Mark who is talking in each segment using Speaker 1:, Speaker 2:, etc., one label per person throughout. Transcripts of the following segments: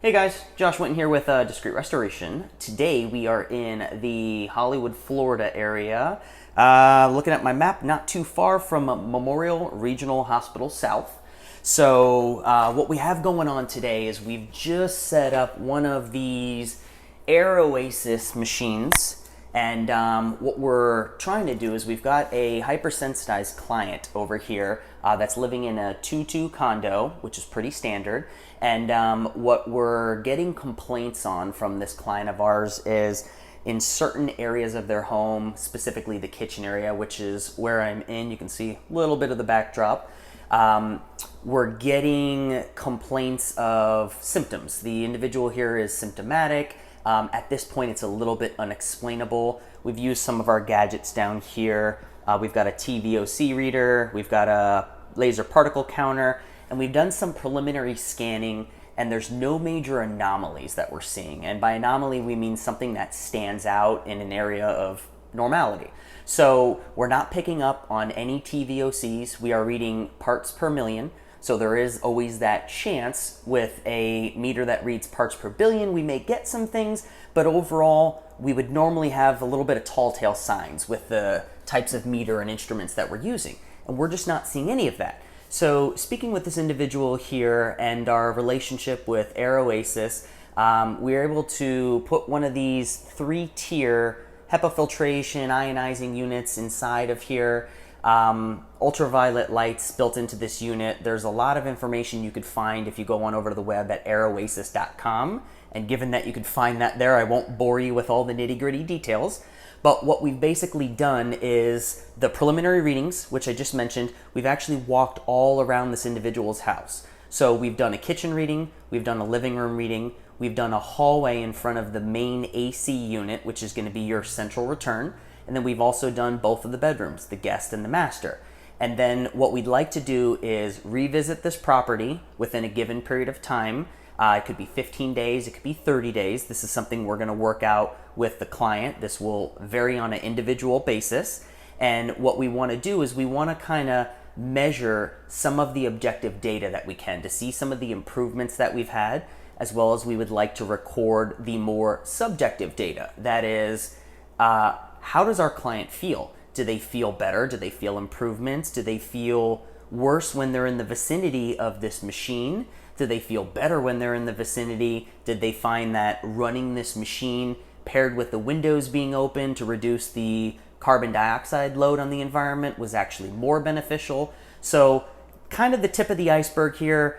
Speaker 1: Hey guys, Josh Winton here with Discreet Restoration. Today we are in the Hollywood, Florida area. Looking at my map, not too far from Memorial Regional Hospital South. So what we have going on today is we've just set up one of these AirOasis machines. And what we're trying to do is we've got a hypersensitized client over here that's living in a 2-2 condo, which is pretty standard. And what we're getting complaints on from this client of ours is in certain areas of their home, specifically the kitchen area, which is where I'm in. You can see a little bit of the backdrop. We're getting complaints of symptoms. The individual here is symptomatic. At this point, it's a little bit unexplainable. We've used some of our gadgets down here. We've got a TVOC reader, we've got a laser particle counter, and we've done some preliminary scanning, and there's no major anomalies that we're seeing. And by anomaly, we mean something that stands out in an area of normality. So we're not picking up on any TVOCs. We are reading parts per million. So there is always that chance with a meter that reads parts per billion, we may get some things, but overall, we would normally have a little bit of tall tale signs with the types of meter and instruments that we're using. And we're just not seeing any of that. So speaking with this individual here and our relationship with AirOasis, we are able to put one of these 3-tier HEPA filtration ionizing units inside of here. Ultraviolet lights built into this unit. There's a lot of information you could find if you go on over to the web at AirOasis.com. And given that you could find that there, I won't bore you with all the nitty-gritty details. But what we've basically done is the preliminary readings, which I just mentioned, we've actually walked all around this individual's house. So we've done a kitchen reading, we've done a living room reading, we've done a hallway in front of the main AC unit, which is going to be your central return. And then we've also done both of the bedrooms, the guest and the master. And then what we'd like to do is revisit this property within a given period of time. It could be 15 days, it could be 30 days. This is something we're going to work out with the client. This will vary on an individual basis. And what we want to do is we want to kind of measure some of the objective data that we can to see some of the improvements that we've had, as well as we would like to record the more subjective data. That is, how does our client feel? Do they feel better? Do they feel improvements? Do they feel worse when they're in the vicinity of this machine? Do they feel better when they're in the vicinity? Did they find that running this machine paired with the windows being open to reduce the carbon dioxide load on the environment was actually more beneficial? So kind of the tip of the iceberg here.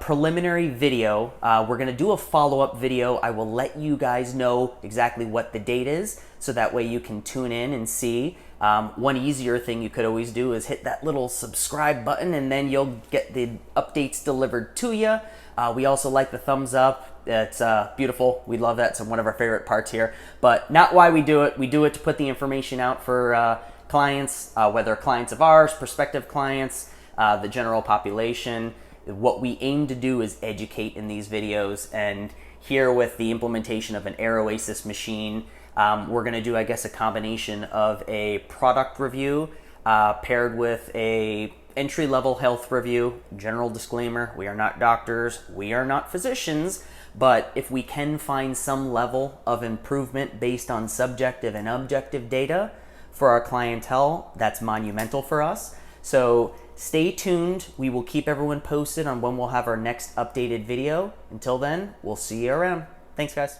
Speaker 1: Preliminary video. We're going to do a follow-up video. I will let you guys know exactly what the date is, so that way you can tune in and see. One easier thing you could always do is hit that little subscribe button, and then you'll get the updates delivered to you. We also like the thumbs up. It's beautiful. We love that. It's one of our favorite parts here, but not why we do it. We do it to put the information out for clients, whether clients of ours, prospective clients, the general population. What we aim to do is educate in these videos, and here with the implementation of an AirOasis machine, we're going to do, I guess, a combination of a product review paired with a entry-level health review. General disclaimer, we are not doctors, we are not physicians, but if we can find some level of improvement based on subjective and objective data for our clientele, that's monumental for us. So stay tuned. We will keep everyone posted on when we'll have our next updated video. Until then, we'll see you around. Thanks, guys.